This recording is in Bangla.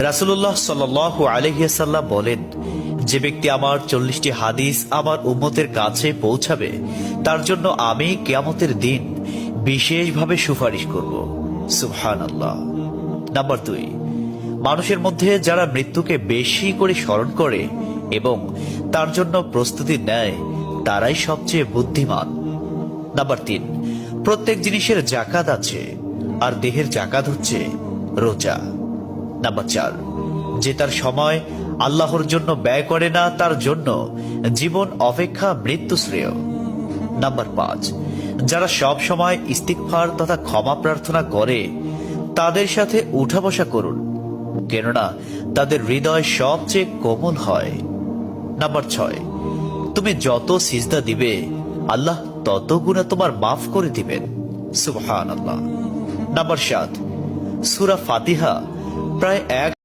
রাসূলুল্লাহ সাল্লাল্লাহু আলাইহি ওয়াসাল্লাম বলেন, যে ব্যক্তি আমার 40টি হাদিস আমার উম্মতের কাছে পৌঁছাবে তার জন্য আমি কিয়ামতের দিন বিশেষভাবে সুপারিশ করব। সুবহানাল্লাহ। নাম্বার 2, মানুষের মধ্যে যারা মৃত্যুকে বেশি করে স্মরণ করে এবং তার জন্য প্রস্তুতি নেয় তারাই সবচেয়ে বুদ্ধিমান। নাম্বার 3, প্রত্যেক জিনিসের জাকাত আছে, আর দেহের জাকাত হচ্ছে রোজা। নাম্বার 4, যে তার সময় আল্লাহর জন্য ব্যয় করে না তার জন্য জীবন অপেক্ষা মৃত্যু শ্রেয়। নাম্বার 5, যারা সব সময় ইস্তিগফার তথা ক্ষমা প্রার্থনা করে তাদের সাথে উঠা বসা করুন, কেননা তাদের হৃদয় সবচেয়ে কোমল হয়। নাম্বার 6, তুমি যত সিজদা দিবে আল্লাহ তত গুণা তোমার মাফ করে দিবেন। সুবহানাল্লাহ। নাম্বার 7, সূরা ফাতিহা প্রায় 1